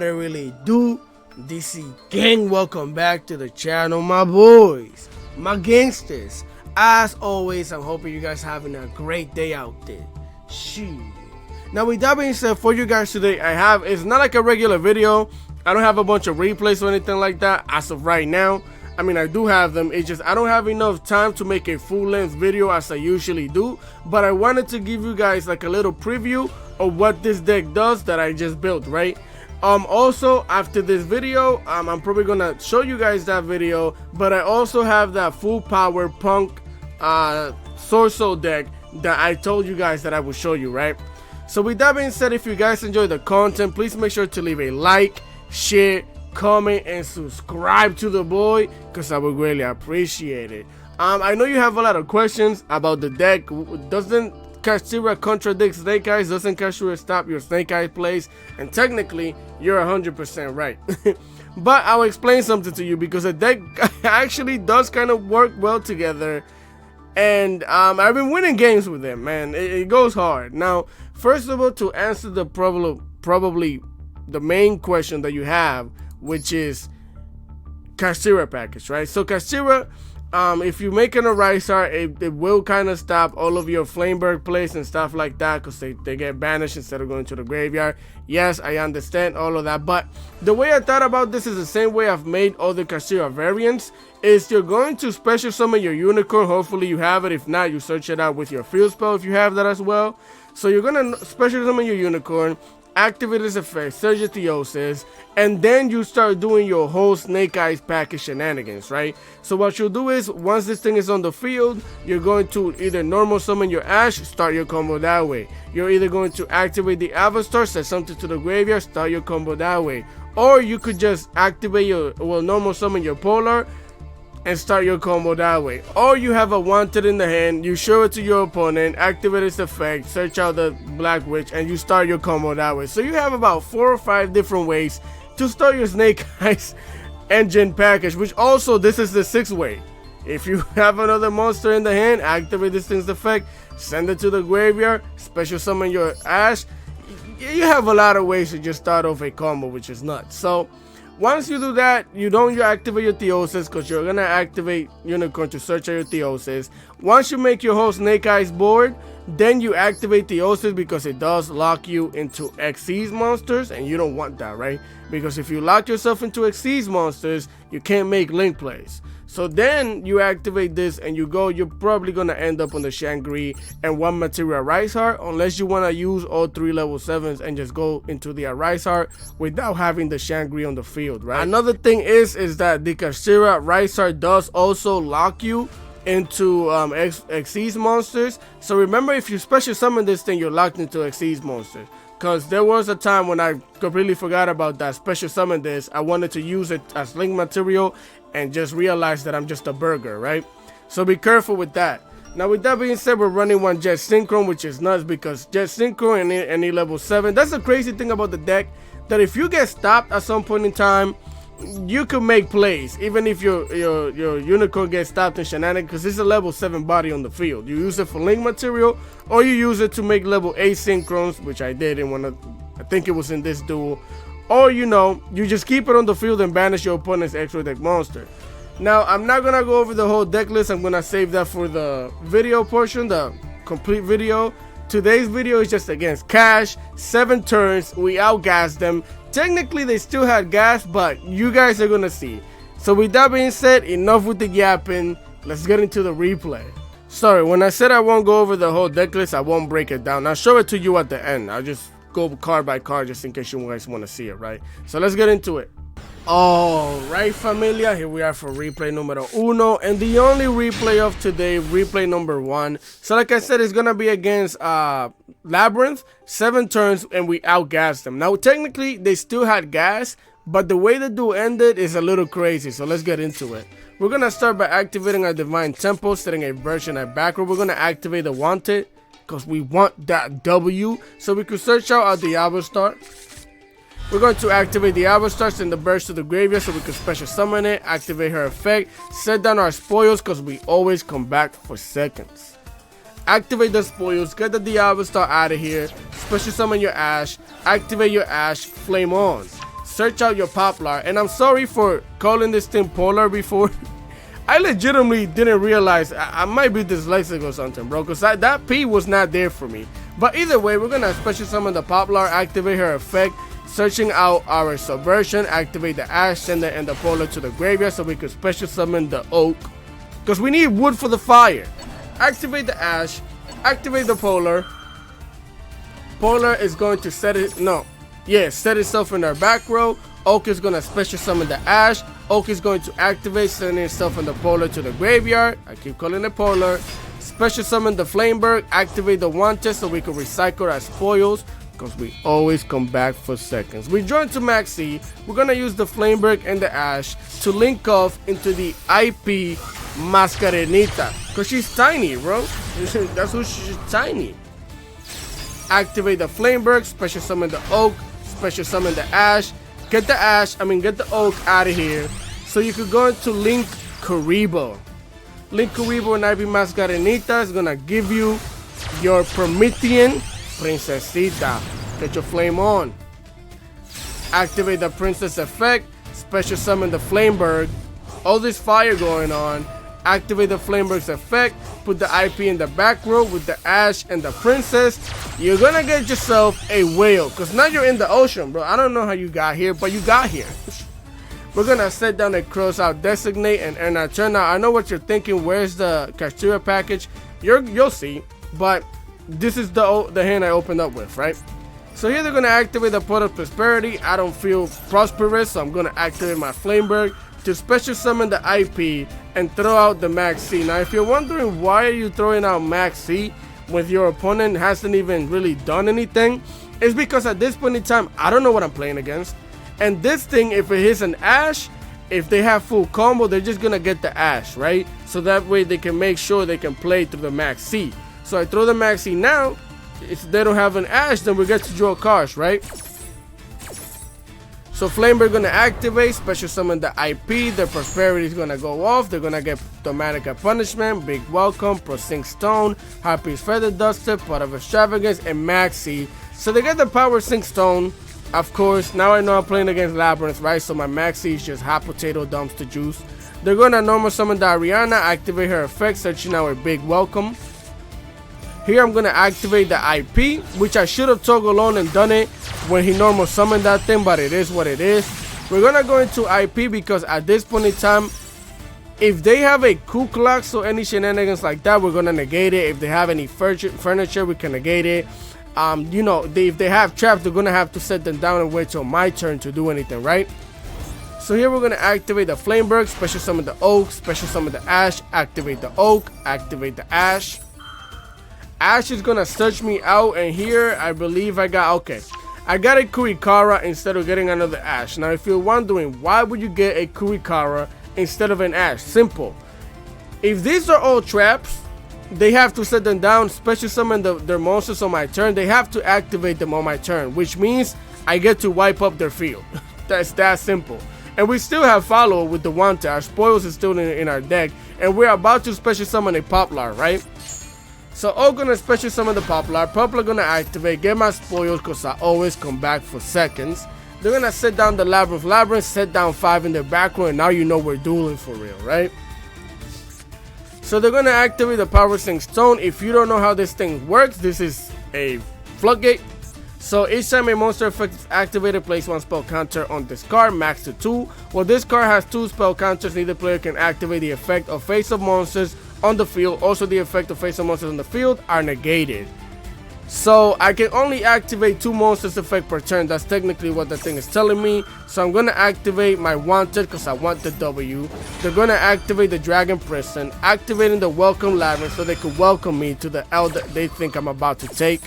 What it really do? DC gang, welcome back to the channel, my boys, my gangsters. As always, I'm hoping you guys having a great day out there. Shoot. Now with that being said, for you guys today, it's not like a regular video. I don't have a bunch of replays or anything like that as of right now. I mean, I do have them, it's just I don't have enough time to make a full-length video as I usually do, but I wanted to give you guys like a little preview of what this deck does that I just built, right? Also after this video, I'm probably gonna show you guys that video, but I also have that full power punk Sorcerer deck that I told you guys that I would show you, right? So with that being said, if you guys enjoy the content, please make sure to leave a like, share, comment, and subscribe to the boy, because I would greatly appreciate it. I know you have a lot of questions about the deck. Doesn't Kashtira contradict Snake Eyes? Doesn't Kashtira stop your Snake Eyes plays? And technically, you're 100% right. But I'll explain something to you, because the deck actually does kind of work well together. And I've been winning games with them, man. It goes hard. Now, first of all, to answer the probably the main question that you have, which is Kashtira package, right? So Kashtira, if you make an Arisar, it will kind of stop all of your Flamebird plays and stuff like that, because they get banished instead of going to the graveyard. Yes, I understand all of that, but the way I thought about this is the same way I've made other Kashtira variants. Is you're going to special summon your unicorn. Hopefully you have it. If not, you search it out with your field spell if you have that as well. So you're gonna special summon your unicorn, activate its effect, search your Theosis, and then you start doing your whole Snake Eyes package shenanigans, right? So what you'll do is, once this thing is on the field, you're going to either normal summon your Ash, start your combo that way. You're either going to activate the Avatar, set something to the graveyard, start your combo that way. Or you could just activate your, normal summon your Polar, and start your combo that way. Or you have a Wanted in the hand, you show it to your opponent, activate its effect, search out the Black Witch, and you start your combo that way. So you have about 4 or 5 different ways to start your Snake Eyes engine package, which also this is the 6th way. If you have another monster in the hand, activate this thing's effect, send it to the graveyard, special summon your Ash. You have a lot of ways to just start off a combo, which is nuts. So once you do that, you activate your Theosis, because you're gonna activate Unicorn to search out your Theosis. Once you make your whole Snake Eyes board, then you activate Theosis, because it does lock you into Xyz monsters, and you don't want that, right? Because if you lock yourself into Xyz monsters, you can't make link plays. So then you activate this and you go, you're probably gonna end up on the Shangri and 1 Material Rise Heart, unless you wanna use all 3 level 7s and just go into the Rise Heart without having the Shangri on the field, right? Another thing is that the Kashtira Rise Heart does also lock you into Xyz monsters. So remember, if you special summon this thing, you're locked into Xyz monsters. Because there was a time when I completely forgot about that, special summon this. I wanted to use it as link material and just realized that I'm just a burger, right? So be careful with that. Now with that being said, we're running 1 Jet Synchron, which is nuts, because Jet Synchron and any level 7, that's the crazy thing about the deck, that if you get stopped at some point in time, you can make plays, even if your unicorn gets stopped in shenanigans, because it's a level 7 body on the field. You use it for link material, or you use it to make level 8 synchrons, which I did in one of, I think it was in this duel. Or you just keep it on the field and banish your opponent's extra deck monster. Now I'm not gonna go over the whole deck list. I'm gonna save that for the video portion, the complete video. Today's video is just against KASH. 7 turns, we outgassed them. Technically they still had gas, but you guys are gonna see. So with that being said, enough with the yapping, let's get into the replay. Sorry, when I said I won't go over the whole deck list, I won't break it down. I'll show it to you at the end. I'll just go card by card just in case you guys want to see it, right? So let's get into it. Alright familia, here we are for replay numero 1, and the only replay of today, replay number 1. So like I said, it's gonna be against Labyrinth, 7 turns, and we outgassed them. Now technically they still had gas, but the way the duel ended is a little crazy, so let's get into it. We're gonna start by activating our Divine Temple, setting a version at backward. We're gonna activate the Wanted, because we want that W, so we could search out our Diablo Star. We're going to activate the Avatar, send the burst to the graveyard so we can special summon it, activate her effect, set down our spoils because we always come back for seconds. Activate the spoils, get the Diablo Star out of here, special summon your Ash, activate your Ash, flame on. search out your Poplar. And I'm sorry for calling this thing Polar before. I legitimately didn't realize. I might be dyslexic or something, bro, because that P was not there for me. But either way, we're gonna special summon the Poplar, activate her effect, searching out our Subversion, activate the Ash, send the Polar to the graveyard so we could special summon the Oak, because we need wood for the fire. Activate the Ash, activate the Polar. Polar is going to set itself in our back row. Oak is going to special summon the Ash. Oak is going to activate, sending itself in the Polar to the graveyard. I keep calling it Polar. Special summon the Flameberg, activate the Wanted so we can recycle our spoils, because we always come back for seconds. We join to Maxi. We're going to use the Flameberg and the Ash to link off into the IP Mascarenita, because she's tiny, bro. That's who she's tiny. Activate the Flameberg, special summon the Oak, special summon the Ash. Get the Oak out of here so you could go into Link Kuribo. Link Kuribo and IP Mascarenita is gonna give you your Promethean Princesita. Get your flame on. Activate the Princess effect, special summon the Flameberg. All this fire going on. Activate the Flameberg's effect, put the IP in the back row with the Ash and the Princess. You're gonna get yourself a whale, because now you're in the ocean, bro. I don't know how you got here, but you got here. We're gonna set down a cross out designate and end our turn. Now I know what you're thinking, where's the Castilla package? You'll see, but this is the hand I opened up with, right? So here they're gonna activate the Pot of Prosperity. I don't feel prosperous, so I'm gonna activate my Flameberg to special summon the IP and throw out the Max C. Now if you're wondering why are you throwing out Max C when your opponent hasn't even really done anything, it's because at this point in time I don't know what I'm playing against, and this thing, if it hits an Ash, if they have full combo, they're just gonna get the Ash, right? So that way they can make sure they can play through the Max C. So I throw the Max C now. If they don't have an Ash, then we get to draw cards, right? So Flameberg gonna activate, special summon the IP, their prosperity is gonna go off, they're gonna get Domatica Punishment, Big Welcome, Prosync Stone, Harpy's Feather Duster, Pot of Extravagance, and Maxi. So they get the Power Sync Stone, of course. Now I know I'm playing against Labyrinth, right? So my Maxi is just hot potato dumpster juice. They're gonna normal summon the Ariana, activate her effect, searching out a Big Welcome. Here I'm gonna activate the IP, which I should have toggled on and done it when he normal summoned that thing, but it is what it is. We're gonna go into IP because at this point in time, if they have a Ku Klux or any shenanigans like that, we're gonna negate it. If they have any furniture, we can negate it. You know, if they have traps, they're gonna have to set them down and wait till my turn to do anything, right? So here we're gonna activate the Flameberg, special summon the Oak, special summon the Ash, activate the Oak, activate the Ash. Ash is gonna search me out, and here I believe I got a Kurikara instead of getting another Ash. Now if you're wondering why would you get a Kurikara instead of an Ash, simple. If these are all traps, they have to set them down, special summon their monsters on my turn. They have to activate them on my turn, which means I get to wipe up their field. That's that simple. And we still have follow with the Wanted. Our spoils is still in our deck, and we're about to special summon a Poplar, right? So I'm gonna special summon the Poplar. Poplar gonna activate, get my spoils because I always come back for seconds. They're gonna set down the Labyrinth. Labyrinth set down 5 in their back row, and now you know we're dueling for real, right? So they're gonna activate the Power Sync Stone. If you don't know how this thing works, this is a floodgate. So each time a monster effect is activated, place 1 spell counter on this card, max to 2. Well, this card has 2 spell counters. Neither player can activate the effect of face of monsters on the field. Also, the effect of face of monsters on the field are negated. So I can only activate 2 monsters effect per turn. That's technically what the thing is telling me. So I'm gonna activate my Wanted because I want the W. They're gonna activate the Dragon Prison, activating the Welcome Labyrinth so they could welcome me to the L that they think I'm about to take.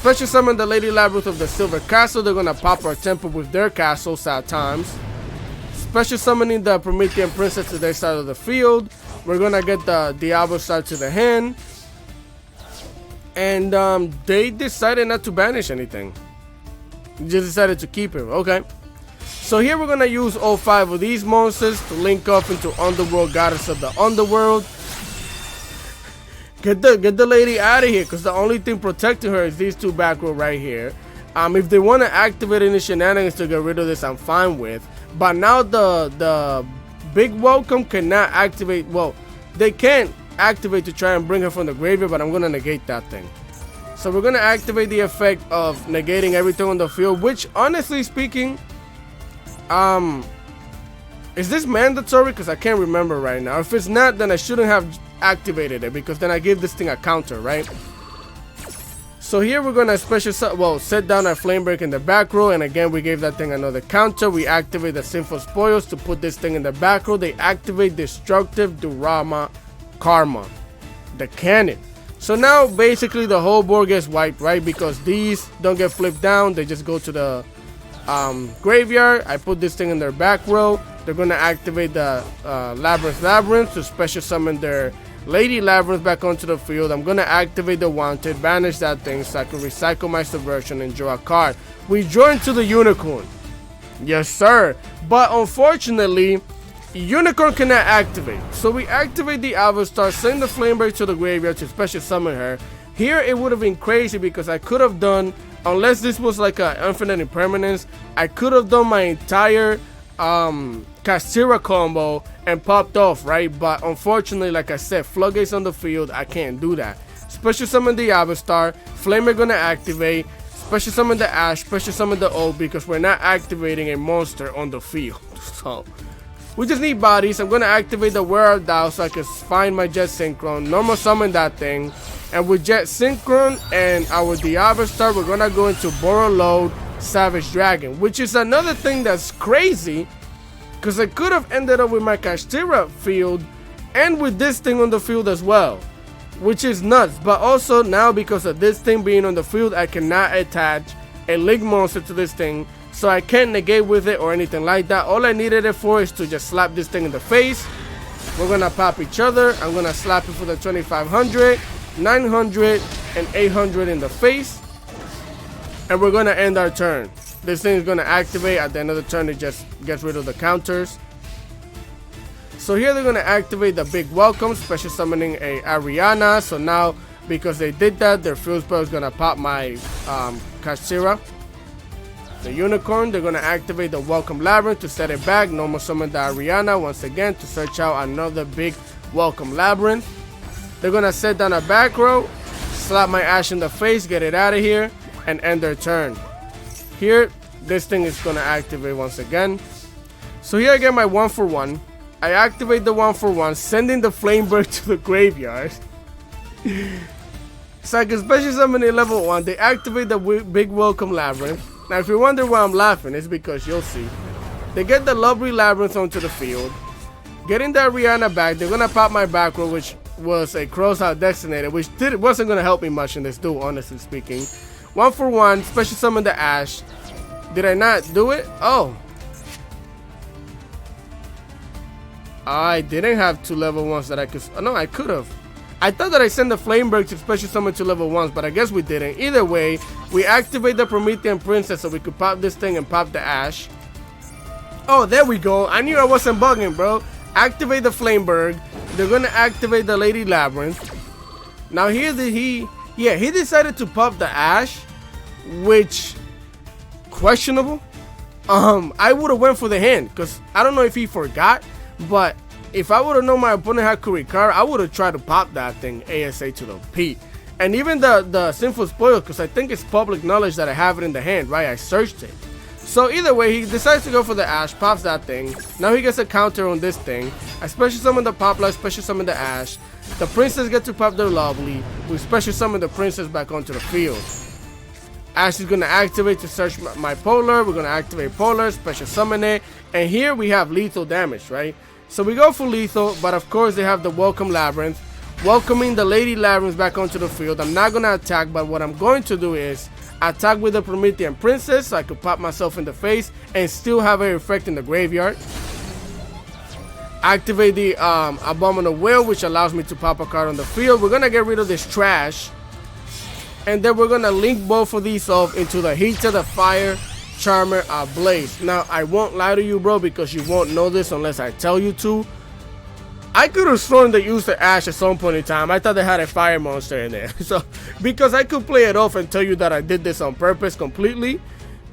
Special summon the Lady Labyrinth of the Silver Castle. They're gonna pop our temple with their castle, sad times. Special summoning the Promethean Princess to their side of the field. We're gonna get the Diablo side to the hand. And they decided not to banish anything. They just decided to keep it. Okay. So here we're gonna use all 5 of these monsters to link up into Underworld, Goddess of the Underworld. Get the lady out of here, because the only thing protecting her is these 2 back row right here. If they want to activate any shenanigans to get rid of this, I'm fine with. But now the big welcome cannot activate. Well, they can activate to try and bring her from the graveyard, but I'm gonna negate that thing. So we're gonna activate the effect of negating everything on the field, which honestly speaking, is this mandatory? Because I can't remember right now. If it's not, then I shouldn't have activated it, because then I give this thing a counter, right? So here we're gonna set down our flame break in the back row, and again we gave that thing another counter. We activate the sinful spoils to put this thing in the back row. They activate destructive Durama Karma, the cannon. So now basically the whole board gets wiped, right? Because these don't get flipped down, they just go to the graveyard. I put this thing in their back row. They're gonna activate the Labyrinth to special summon their Lady Labyrinth back onto the field. I'm gonna activate the Wanted, banish that thing so I can recycle my subversion and draw a card. We draw into the Unicorn. Yes, sir. But unfortunately, Unicorn cannot activate. So we activate the Avatar, send the Flame Break to the graveyard to special summon her. Here it would have been crazy because I could have done, unless this was like an infinite impermanence, I could have done my entire Kastira combo and popped off, right? But unfortunately, like I said, floodgates on the field, I can't do that. Special summon the Avatar, Flamer gonna activate, special summon the Ash, special summon the O, because we're not activating a monster on the field. So we just need bodies. I'm gonna activate the Where Art Thou so I can find my Jet Synchron, normal summon that thing, and with Jet Synchron and our Avatar, we're gonna go into Borrow Load Savage Dragon, which is another thing that's crazy, because I could have ended up with my Kastira field and with this thing on the field as well, which is nuts. But also now, because of this thing being on the field, I cannot attach a Link monster to this thing, so I can't negate with it or anything like that. All I needed it for is to just slap this thing in the face. We're gonna pop each other. I'm gonna slap it for the 2500, 900, and 800 in the face, and we're gonna end our turn. This thing is gonna activate at the end of the turn. It just gets rid of the counters. So here they're gonna activate the big welcome, special summoning a Ariana. So now, because they did that, their field spell is gonna pop my Kastira. The Unicorn, they're gonna activate the Welcome Labyrinth to set it back. Normal summon the Ariana once again to search out another big Welcome Labyrinth. They're gonna set down a back row, slap my Ash in the face, get it out of here, and end their turn. Here, this thing is gonna activate once again. So here I get my 1-for-1. I activate the 1-for-1, sending the Flame Break to the graveyard. So I can special summon a level 1. They activate the big Welcome Labyrinth. Now if you wonder why I'm laughing, it's because you'll see. They get the lovely Labyrinth onto the field. Getting the Ariana back, they're gonna pop my back row, which was a Crossout Destinator, which wasn't gonna help me much in this duel, honestly speaking. 1-for-1, special summon the Ash. Did I not do it? Oh. I didn't have 2 level 1s that I could. Oh, no, I could have. I thought that I sent the Flame Break to special summon 2 level 1s, but I guess we didn't. Either way, we activate the Promethean Princess so we could pop this thing and pop the Ash. Oh, there we go. I knew I wasn't bugging, bro. Activate the Flameberg. They're gonna activate the Lady Labyrinth. Now here he decided to pop the Ash, which questionable. I would have went for the hand, because I don't know if he forgot, but if I would have known my opponent had Kurikara, I would have tried to pop that thing ASA to the P. And even the Sinful Spoil, because I think it's public knowledge that I have it in the hand, right? I searched it. So either way, he decides to go for the Ash, pops that thing. Now he gets a counter on this thing. I special summon the Poplar, special summon the Ash. The Princess get to pop their Lovely. We special summon the Princess back onto the field. Ash is going to activate to search my Polar. We're going to activate Polar, special summon it. And here we have lethal damage, right? So we go for lethal, but of course they have the Welcome Labyrinth. Welcoming the Lady Labyrinth back onto the field. I'm not going to attack, but what I'm going to do is attack with the Promethean Princess so I could pop myself in the face and still have her effect in the graveyard. Activate the Abominable Will, which allows me to pop a card on the field. We're going to get rid of this trash. And then we're going to link both of these off into the Heat to the Fire Charmer Blaze. Now, I won't lie to you, bro, because you won't know this unless I tell you to. I could have sworn they used the Ash at some point in time. I thought they had a fire monster in there. So, because I could play it off and tell you that I did this on purpose completely.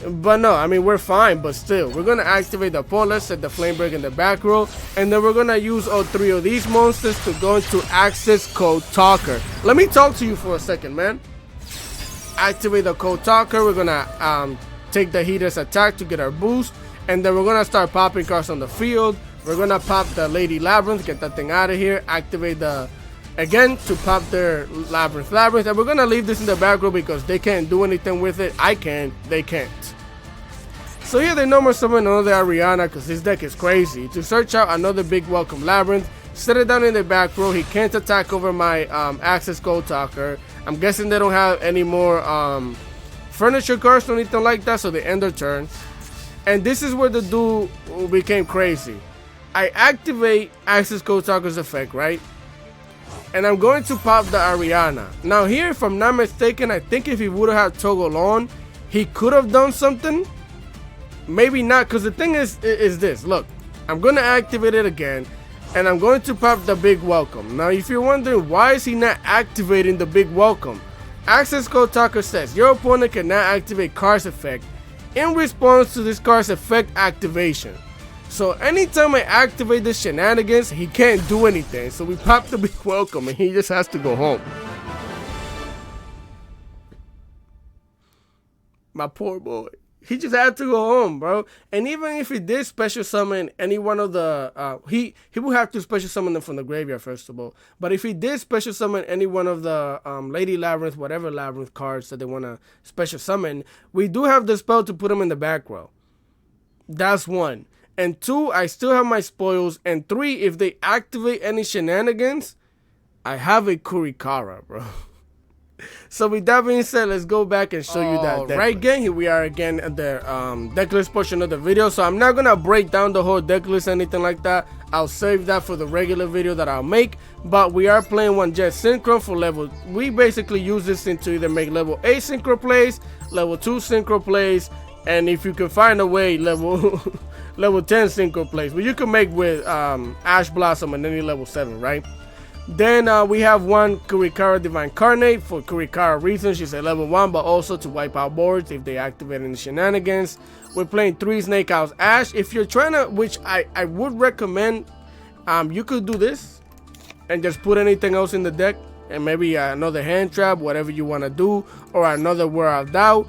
But no, I mean, we're fine, but still. We're going to activate the Polar, set the Flame Break in the back row. And then we're going to use all 3 of these monsters to go into Access Code Talker. Let me talk to you for a second, man. Activate the Code Talker. We're going to take the Heater's attack to get our boost. And then we're going to start popping cards on the field. We're going to pop the Lady Labyrinth, get that thing out of here. Activate the, again, to pop their Labyrinth. And we're going to leave this in the back row because they can't do anything with it. I can, they can't. So here they normal summon another Ariana because this deck is crazy. To search out another big welcome Labyrinth, set it down in the back row. He can't attack over my Access Code Talker. I'm guessing they don't have any more furniture cards or anything like that, so they end their turn. And this is where the duel became crazy. I activate Access Code Talker's effect, right? And I'm going to pop the Ariana. Now here, if I'm not mistaken, I think if he would have had Toggle on, he could have done something. Maybe not, because the thing is this. Look, I'm going to activate it again. And I'm going to pop the big welcome. Now, if you're wondering, why is he not activating the big welcome? Access Code Talker says, your opponent cannot activate card's effect in response to this card's effect activation. So anytime I activate this shenanigans, he can't do anything. So we pop the big welcome and he just has to go home. My poor boy. He just had to go home, bro. And even if he did special summon any one of the... he would have to special summon them from the graveyard, first of all. But if he did special summon any one of the Lady Labyrinth, whatever Labyrinth cards that they want to special summon, we do have the spell to put them in the back row. That's 1. And 2, I still have my spoils. And 3, if they activate any shenanigans, I have a Kurikara, bro. So with that being said, let's go back and show you that deck. Right, gang, here we are again at the deck list portion of the video. So I'm not gonna break down the whole deck list, anything like that. I'll save that for the regular video that I'll make. But we are playing one Jet Synchro for level. We basically use this thing to either make level 8 synchro plays, level 2 synchro plays, and if you can find a way, level level 10 synchro plays. But you can make with Ash Blossom and any level 7, right? Then we have one Kurikara Divine Carnate for Kurikara reasons. She's a level 1, but also to wipe out boards if they activate any shenanigans. We're playing 3 Snake Eyes Ash. If you're trying to, which I would recommend, you could do this and just put anything else in the deck. And maybe another hand trap, whatever you want to do, or another World of Doubt.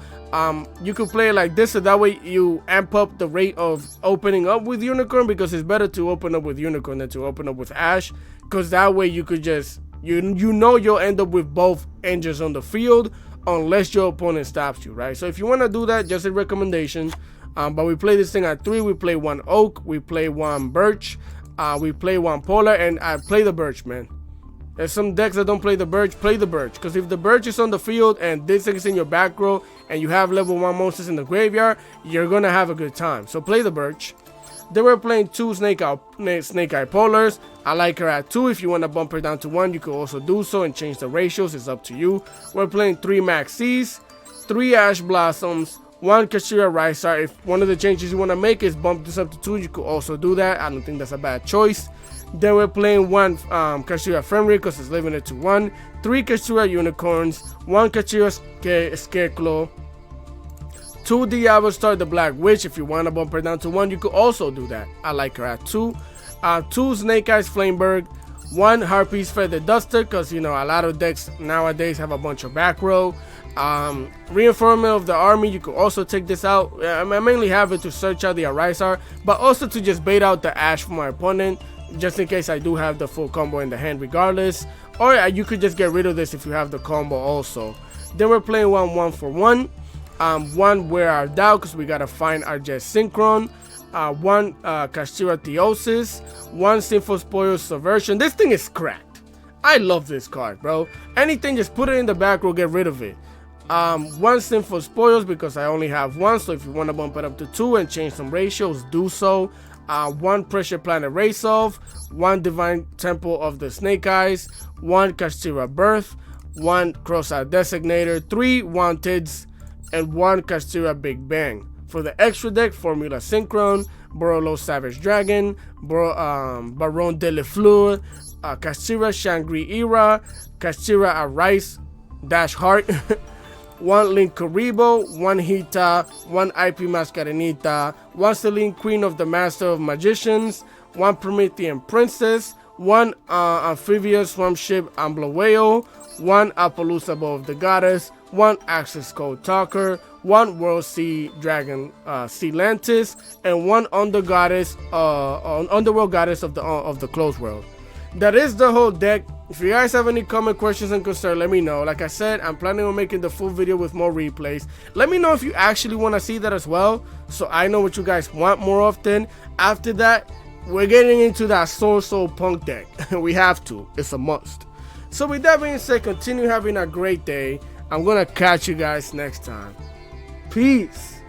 You could play it like this, so that way you amp up the rate of opening up with Unicorn, because it's better to open up with Unicorn than to open up with Ash, because that way you could just, you know you'll end up with both engines on the field unless your opponent stops you, right? So if you want to do that, just a recommendation. But we play this thing at 3. We play 1 Oak, we play 1 Birch, we play 1 Polar, and I play the Birch, man. There's some decks that don't play the Birch, play the Birch. Because if the Birch is on the field and this thing is in your back row and you have level 1 monsters in the graveyard, you're going to have a good time. So play the Birch. Then we're playing 2 Snake Eye Polars. I like her at 2. If you want to bump her down to 1, you can also do so and change the ratios. It's up to you. We're playing 3 Maxis, 3 Ash Blossoms, 1 Kashira Rysar. If one of the changes you want to make is bump this up to 2, you could also do that. I don't think that's a bad choice. Then we're playing 1 Kashira Femri because it's leaving it to 1. 3 Kashira Unicorns, 1 Kashira Scarecrow, 2 Diablo Star the Black Witch. If you want to bump her down to 1, you could also do that. I like her at 2. 2 Snake Eyes Flameberg, 1 Harpy's Feather Duster, because you know a lot of decks nowadays have a bunch of back row. Reinforcement of the army, you could also take this out. I mainly have it to search out the Arisar, but also to just bait out the Ash for my opponent, just in case I do have the full combo in the hand regardless. Or you could just get rid of this if you have the combo also. Then we're playing 1 for 1. 1 Wear Our Doubt, because we gotta find our Jet Synchron. 1 Kashira Theosis. 1 Sinful Spoils Subversion. This thing is cracked. I love this card, bro. Anything, just put it in the back row, get rid of it. 1 Sinful Spoils, because I only have 1, so if you want to bump it up to 2 and change some ratios, do so. 1 Pressure Planet Race Off, 1 Divine Temple of the Snake Eyes, 1 Kashira Birth, 1 Cross-Eyed Designator, 3 Wanteds, and 1 Kashira Big Bang. For the extra deck, Formula Synchron, Borolo Savage Dragon, Baron de la Fleur, Kashira Shangri-Ira, Kashira Arise Dash Heart, 1 Link Karibo, 1 Hita, 1 IP Mascarenita, 1 Celine Queen of the Master of Magicians, 1 Promethean Princess, 1 Amphibious Swamp Ship Amblawayo, 1 Appaloosa Bow of the Goddess, 1 Access Code Talker, 1 World Sea Dragon Sealantis, and 1 Underworld Goddess of the Closed World. That is the whole deck. If you guys have any comment, questions, and concerns, let me know. Like I said, I'm planning on making the full video with more replays. Let me know if you actually want to see that as well, so I know what you guys want more often. After that, we're getting into that Soul Punk deck. We have to. It's a must. So with that being said, continue having a great day. I'm going to catch you guys next time. Peace.